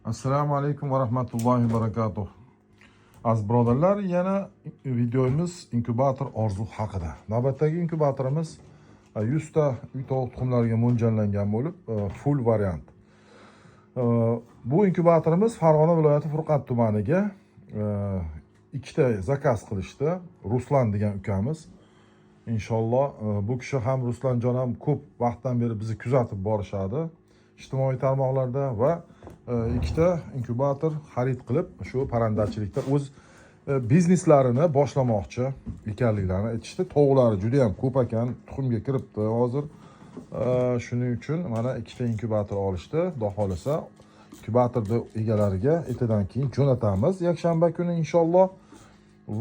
Assalomu alaykum va rahmatullohi va barakatuh. Aziz birodarlar, yana videomiz inkubator orzu haqida. Navbatdagi inkubatorimiz 100 ta uy tovuq tuxumlariga mo'ljallangan bo'lib, full variant. Bu inkubatorimiz Farg'ona viloyati Furqat tumaniga ikkita zakaz qilishdi. Ruslan degan ukamiz. Inshaalloh bu kishi ham Ruslanjon ham ko'p vaqtdan beri bizni kuzatib borishadi. Ijtimoiy tarmoqlarda va ikkita inkubator xarid qilib shu parrandachilikda o'z bizneslarini boshlamoqchi ekanliklarini aytishdi. Tovuqlari juda ham ko'p ekan, tuxumga kiribdi hozir. Shuning uchun mana ikkita inkubator olishdi. Xudo xolasa inkubatorni egalariga ertadan keyin jo'natamiz yakshanba kuni inshaalloh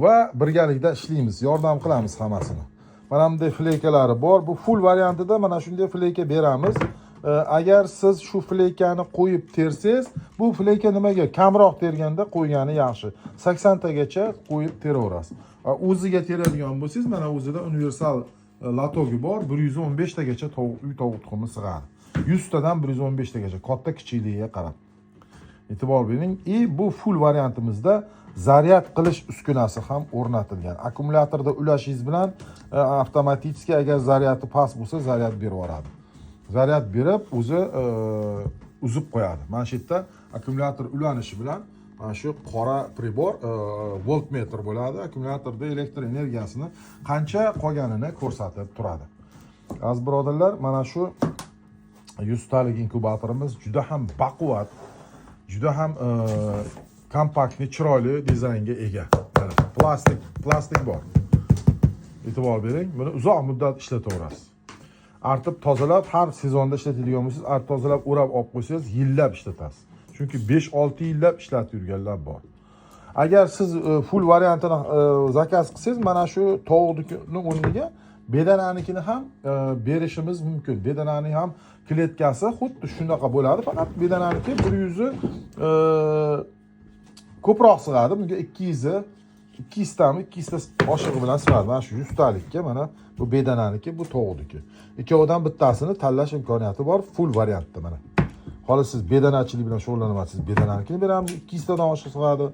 va birgalikda ishlaymiz, yordam qilamiz hammasini. Mana bunday fleykalari bor. Bu full variantida mana shunday fleyka beramiz. Agar siz shu fleykani qo'yib tersangiz, bu fleyka nimaga kamroq terganda qo'ygani yaxshi. 80 tagacha qo'yib teraverasiz. O'ziga teradigan bo'lsangiz, mana o'zida universal latogi bor. 115 tagacha uy tovuq tuxumi sig'adi. 100 tadan 115 tagacha katta kichikligiga qarab. E'tibor bering. Bu full variantimizda zaryad qilish uskunasi ham o'rnatilgan. Akkumulyatorda ulashingiz bilan avtomatik agar zaryadi past bo'lsa, zaryad berib yuboradi. Zaryad berib o'zi uzib qo'yadi. Mana shu yerda akkumulyator ulanishi bilan mana shu qora pribor voltmetr bo'ladi. Akkumulyatorda elektr energiyasini qancha qolganini ko'rsatib turadi. Aziz birodarlar, mana shu 100 talik inkubatorimiz juda ham baquvvat, juda ham kompaktli, chiroyli dizaynga ega. Plastik bor. E'tibor bering, buni uzoq muddat ishlataverasiz. Artib tozalab har sezonda ishlatadigan bo'lsangiz, artib tozalab o'rab olib qo'ysangiz, yillab ishlatasiz. Chunki 5-6 yillab ishlatib yurganlar bor. Agar siz full variantini zakaz qilsangiz, mana shu tovuqni o'rniga bedananikini ham berishimiz mumkin. Bedananing ham kletkasi xuddi shunaqa bo'ladi, faqat bedananiki 100 ko'proq sig'adi. Bunga 200 tami 200 ta oshig'i bilan sig'adi. Mana shu 100 talikka mana bu bedananiki, bu tovuqniki. Ikkovidan bittasini tanlash imkoniyati bor full variantda mana. Xolos siz bedanachilik bilan shug'ullanasiz, bedananikini beramiz, 200 tadan oshiq sig'adi.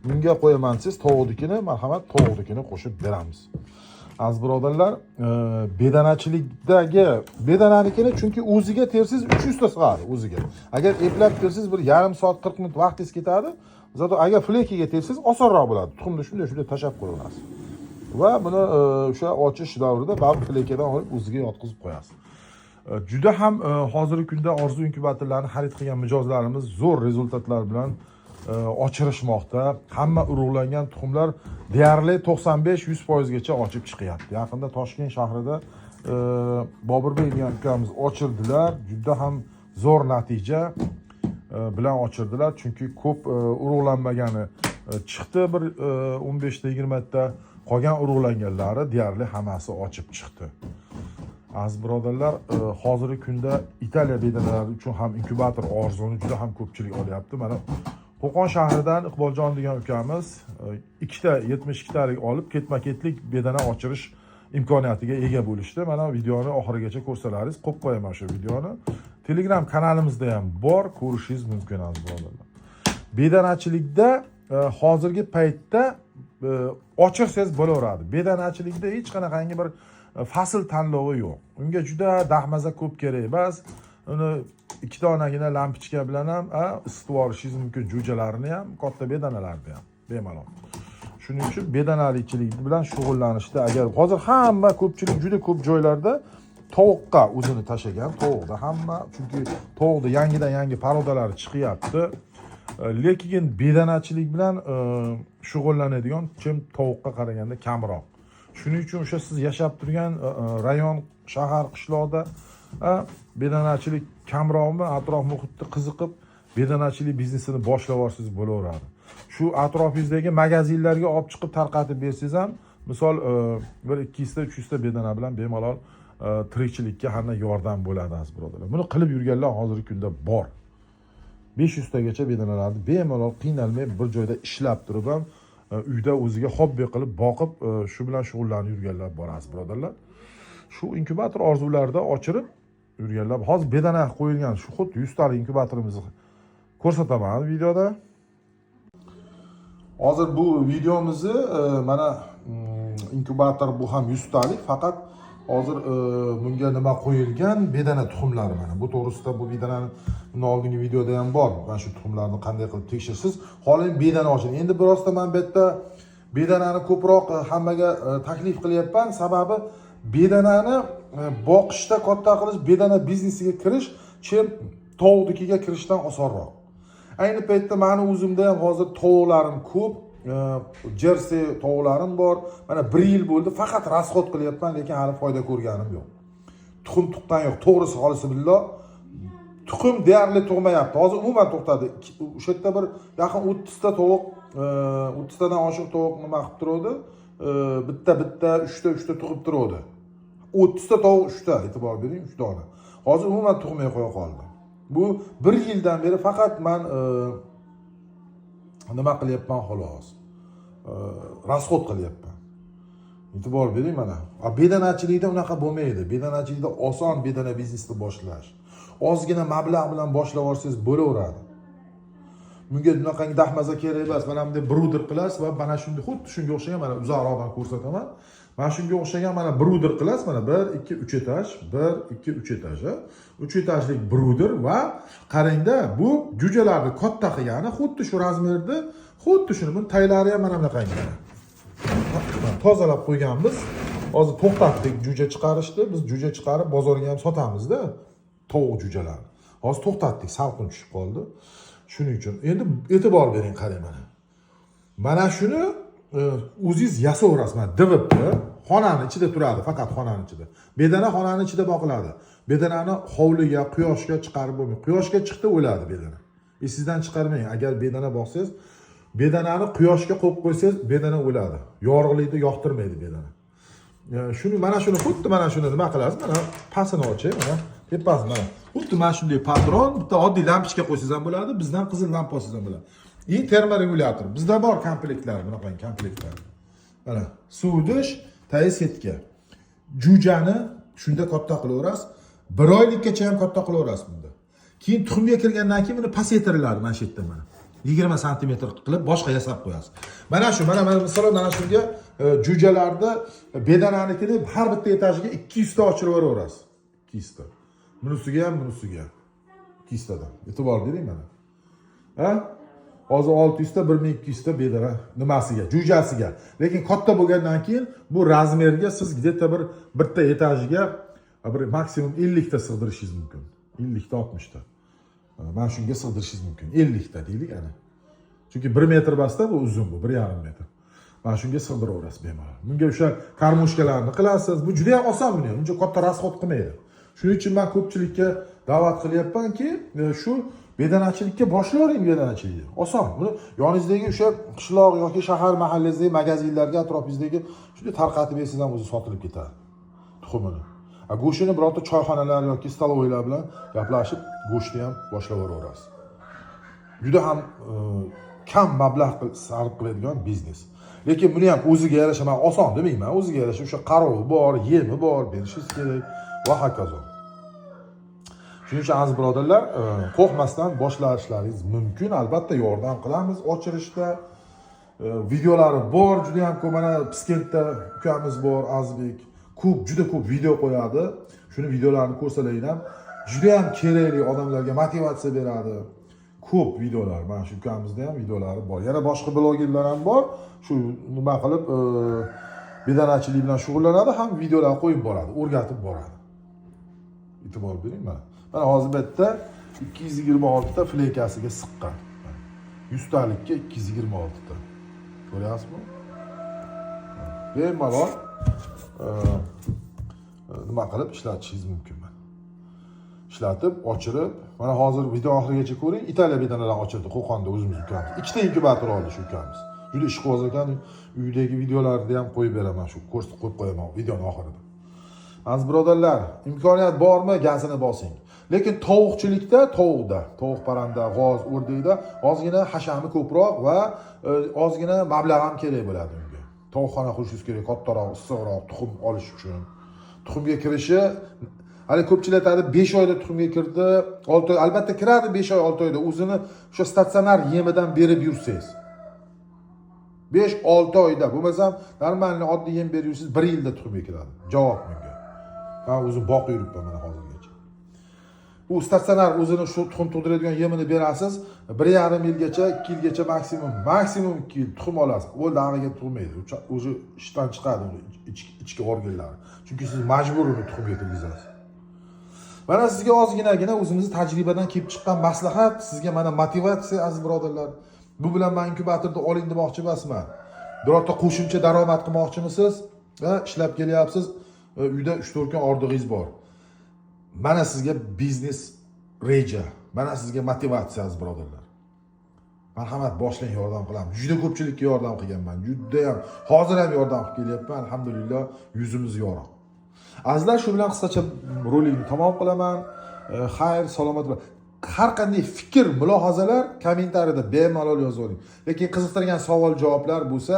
Bunga qo'yaman siz tovuqnikini, marhamat, tovuqnikini qo'shib beramiz. Aziz birodarlar, bedanachilikdagi bedananikini chunki o'ziga tersiz 300 ta sig'adi o'ziga. Agar eplab tersiz bir yarim soat 40 minut vaqtingiz ketadi. Zato agar fleykiga tersiz osonroq bo'ladi. Tuxumni shunday tashab qo'yaverasiz. Va buni o'sha ochish davrida baribir fleykadan olib o'ziga yotqizib qo'yasiz. Juda ham hozirgi kunda orzu inkubatorlarini xarid qilgan mijozlarimiz zo'r rezultatlar bilan ochirishmoqda. Hamma urug'langan tuxumlar deyarli 95-100% gacha ochib chiqyapti. Yaqinda Toshkent shahrida Boburbek degan ukamiz ochirdilar. Juda ham zo'r natija bilan ochirdilar. Chunki ko'p urug'lanmagani chiqdi, bir 15 ta 20 ta, qolgan urug'langanlari deyarli hammasi ochib chiqdi. Aziz birodarlar, hozirgi kunda Italiya bedanalari uchun ham inkubator orzuni juda ham ko'pchilik olyapti. Mana Qo'qon shahridan Iqboljon degan ukamiz ikkita 72 talik olib ketma-ketlik bedana ochirish imkoniyatiga ega bo'lishdi. Mana videoni oxirigacha ko'rsalaringiz, qo'yib qo'yaman shu videoni. Telegram kanalimizda ham bor, ko'rishingiz mumkin aziz birodarlar. Bedanachilikda hozirgi paytda ochirsangiz bo'laveradi. Bedanachilikda hech qanaqangi bir fasl tanlovi yo'q. Unga juda dahmaza ko'p kerak emas. Uni ikkita donagina lampochka bilan ham isitib olishingiz mumkin, jo'jalarini ham, katta bedanalarni ham bemalol. Shuning uchun bedanalichilik bilan shug'ullanishda agar hozir hamma ko'pchilik juda ko'p joylarda tovuqqa o'zini tashagan, tovuqda hamma, chunki tovuqda yangi parodalari chiqyapti. Lekin bedanachilik bilan shug'ullanadigan kim tovuqqa qaraganda kamroq. Shuning uchun o'sha siz yashab turgan rayon, shahar, qishloqda bedanachilik kamroqmi, atrof muhitda qiziqib bedanachilik biznesini boshlab olsangiz bo'laveradi. Shu atrofingizdagi magazinlarga olib chiqib tarqatib bersangiz ham, misol bir 200 ta 300 ta bedana bilan bemalol tirikchilikka hamma yordam bo'ladi aziz birodarlar. Buni qilib yurganlar hozirgi kunda bor. 500 tagacha bedanalarni bemalol qiynalmay bir joyda ishlab turib ham uyda o'ziga hobbi qilib boqib shu bilan shug'ullanib yurganlar bor aziz birodarlar. Shu inkubator orzularida ochirib yurganlar. Hozir bedana qo'yilgan shu xuddi 100 talik inkubatorimiz ko'rsataman videoda. Hozir bu videomizni mana inkubator bu ham 100 talik, faqat hozir bunga nima qo'yilgan, bedana tuxumlari mana. Bu to'g'risida bu bedanani oldingi videoda ham bor. Mana shu tuxumlarni qanday qilib tekshirsiz, xolim bedana oching. Endi birozda men bu yerda bedanani ko'proq hammaga taklif qilyapman, sababi bedanani boqishda katta qilish, bedana biznesiga kirish chem tovuqnikiga kirishdan osonroq. Ayni paytda meni o'zimda ham hozir tovuqlarim ko'p, jersey tovuqlarim bor. Mana 1 yil bo'ldi, faqat rasxod qilyapman, lekin hali foyda ko'rganim yo'q. Tuxum tuqqan yo'q, to'g'risi xolisi billah. Tuxum deyarli tug'mayapti. Hozir umuman to'xtadi. O'sha yerda bir yaqin 30 ta tovuq, 30 tadan oshiq tovuq nima qilib turadi? Bitta 3 ta tug'ib turadi. 30 ta tovuq 3 ta, e'tibor bering, 3 dona. Hozir umuman tug'may qo'ya qoldi. Bu 1 yildan beri faqat men nima qilyapman xolos. Rasxod qilyapman. E'tibor bering mana. Bedanachilikda unaqa bo'lmaydi. Bedanachilikda oson bedana biznesni boshlash. Ozgina mablag' bilan boshlab olsangiz bo'laveradi. Bunga bunaqangi dahmaza kerak emas. Mana bunday bruder qilasiz va mana shunday xuddi shunga o'xshagan mana uzoqroqdan ko'rsataman. Mana shunga o'xshagan mana bruder qilasiz, mana 1, 2, 3 etaj, 1, 2, 3 etaj. 3 etajlik bruder va qarangda, bu jo'jalarni katta qilgani xuddi shu razmerda, xuddi shuni buni taylari ham mana bunaqangi. Tozalab qo'yganmiz. Hozir to'xtatdik jo'ja chiqarishni. Biz jo'ja chiqarib bozorga ham sotamizda, tovuq jo'jalarni. Hozir to'xtatdik, salqin tushib qoldi. Shuning uchun endi e'tibor bering, qarang mana. Mana shuni o'zingiz yasaverasiz. Mana DVP xonani ichida turadi, faqat xonani ichida. Bedana xonani ichida boqiladi. Bedanani hovliga, quyoshga chiqarib bo'lmaydi. Quyoshga chiqdi o'ladi bedana. Esingizdan chiqarmang. Agar bedana boqsangiz, bedanani quyoshga qo'yib qo'ysangiz, bedana o'ladi. Yorug'likni yoqtirmaydi bedana. Shuni mana shuni xuddi mana shuni nima qilasiz? Mana pasini oching, mana tepasi mana. Xuddi mana shunday patron, bitta oddiy lampochka qo'ysangiz ham bo'ladi, bizdan qizil lampochka ham bo'ladi. Termoregulyator. Bizda bor komplektlar, bunaqa komplektlar. Mana suv idish, tayi setka. Jo'jani shunda katta qilaverasiz. 1 oylikkacha ham katta qilaverasiz bunda. Keyin tuxumga kirgandan keyin buni pasaytiriladi mana shu yerda mana. 20 sm qilib boshqa yasab qo'yasiz. Mana shu, mana masalan mana shunga jo'jalarda bedananikini har bitta etajiga 200 ta ochirib yuboraverasiz. 200 ta. Bunisiga ham, bunisiga ham. 200 tadan. E'tibor bering mana. Ha? Hozir 600 ta, 1200 ta bedana nimasiga, jo'jasiga. Lekin katta bo'lgandan keyin bu razmerga siz где-то bir bitta etajiga bir maksimum 50 ta sig'dirishingiz mumkin. 50 ta, 60 ta. Mana shunga sig'dirishingiz mumkin. 50 ta deylik ana. Chunki 1 metr basta bu uzun bu, 1,5 metr. Mana shunga sig'diraverasiz bemalol. Bunga o'sha karmushkalarni qilasiz. Bu juda ham oson buni. Uncha katta rasxod qilmaydi. Shuning uchun men ko'pchilikka da'vat qilyapmanki, shu bedanachilikka boshlayvering bedanachilikni. Oson. Buni yoningizdagi o'sha qishloq yoki shahar mahallangizdagi magazinlarga, atrofingizdagi shunday tarqatib bersangiz ham o'zi sotilib ketadi. Tuxumini. Go'shtini birorta choyxonalar yoki stalovoylar bilan gaplashib, go'shtni ham boshlab yuborasiz. Juda ham kam mablag' sarf qiladigan biznes. Lekin buni ham o'ziga yarasha men oson demayman. O'ziga yarasha o'sha qarovi bor, yemi bor, berishingiz kerak va hokazo. Shuning uchun aziz birodarlar, qo'rqmasdan boshlashlaringiz mumkin. Albatta yordam qilamiz ochirishda. Videolari bor, juda ham ko'p. Mana Piskentda ukamiz bor, Azbek. Juda ko'p video qo'yadi. Shuni videolarini ko'rsalaring ham juda ham kerakli, odamlarga motivatsiya beradi. Ko'p videolar, mana shu ukamizda ham videolari bor. Yana boshqa blogerlar ham bor. Shu nima qilib bedanachilik bilan shug'ullanadi, ham videolar qo'yib boradi, o'rgatib boradi. E'tibor bering mana. Mana hozir bu yerda 226 ta fleykasiga siqqan. 100 talikka 226 ta. Ko'ryapsizmi? Bemalol nima qilib ishlatishingiz mumkin. Ishlatib, ochirib, mana hozir video oxirigacha ko'ring. Italiya bedanalarni ochirdi Qo'qonda o'zimiz ukamiz. 2 ta inkubator oldi shu ukamiz. Juda ishqiboz ekan. Uydagi videolarni ham qo'yib beraman, shu ko'rsatib qo'yib qo'yaman videoning oxirida. Aziz birodarlar, imkoniyat bormi, gazini bosing. Lekin tovuqchilikda, tovuq parranda, g'oz, o'rdakda ozgina hashami ko'proq va ozgina mablag' ham kerak bo'ladi unga. Tovuqxona qurishingiz kerak, kattaroq, issiqroq tuxum olish uchun. Tuxumga kirishi Hali ko'pchilik aytadi 5 oyda tuxumga kirdi, 6 oy albatta kiradi 5 oy 6 oyda o'zini o'sha statsionar yemidan berib yursangiz. 5-6 oyda bo'lmasam normalniy oddiy yem berib yursangiz 1 yilda tuxumga kiradi. Javob menga. Men o'zim boqib yuribman mana hozirgacha. U statsionar o'zini shu tuxum tug'diradigan yemini berasiz, 1,5 yilgacha, 2 yilgacha maksimum 2 yil tuxum olasiz. U dag'iga tug'maydi. O'zi ishdan chiqadi ichki organlari. Chunki siz majbur uni tuxumga kirgizasiz. Mana sizga ozginagina o'zimizni tajribadan kelib chiqqan maslahat, sizga mana motivatsiya aziz birodarlar. Bu bilan men inkubatorda oling demoqchi emasman. Birorta qo'shimcha daromad qilmoqchimisiz? Ishlab kelyapsiz, uyda 3-4 kun ordig'ingiz bor. Mana sizga biznes reja, mana sizga motivatsiya aziz birodarlar. Marhamat, boshlang, yordam qilaman. Juda ko'pchilikka yordam qilganman. Juda ham hozir ham yordam qilib kelyapman. Alhamdulillah, yuzimiz yorug'. Azizlar, shu bilan qisqacha rolikni tamom qilaman. Xayr, salomat bo'ling. Har qanday fikr, mulohazalar kommentariyada bemalol yozavering. Lekin qiziqtirgan savol-javoblar bo'lsa,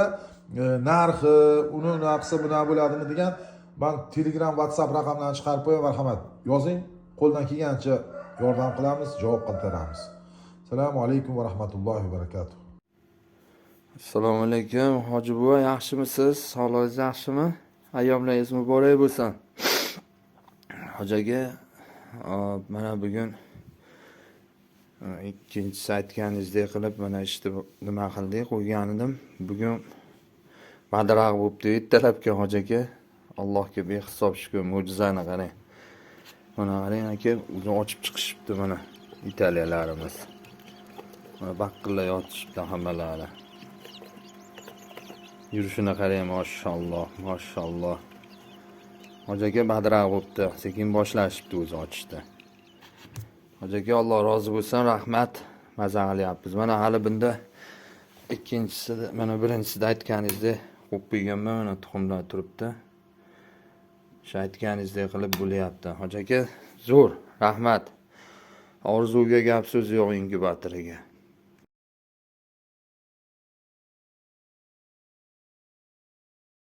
narxi, uni naqsi buna bo'ladimi degan, men Telegram, WhatsApp raqamlarini chiqarib qo'yaman, marhamat. Yozing, qo'ldan kelgancha yordam qilamiz, javob qaytaramiz. Assalomu alaykum va rahmatullohi va barakatuh. Assalomu alaykum, Hoji buva, yaxshimisiz? Sog'lig'ingiz yaxshimi? Ayyomlaringiz muborak bo'lsin. Hoji aka, mana bugun ikkinchisi aytganingizdek qilib mana ishni nima qildik, qo'ygan edim. Bugun badraq bo'libdi, ertalabki Hoji aka. Allohga behisob shukr, mo'jizani qarang. Mana qarang aka, o'zini ochib chiqishibdi mana italiyalarimiz. Mana baqillar yotishibdi hammalari. Yurishini qarang, mashalloh, mashalloh. Hoji aka badraq bo'libdi, sekin boshlashibdi o'zi ochishda. Hoji aka, Alloh rozi bo'lsin, rahmat. Maza qilyapmiz. Mana hali bunda ikkinchisida, mana birinchisida aytganingizdek qo'yib qo'yganman, mana tuxumlar turibdi. Shu aytganingizdek qilib bo'lyapti. Hoji aka, zo'r, rahmat. Orzuga gap so'z yo'q inkubatoriga.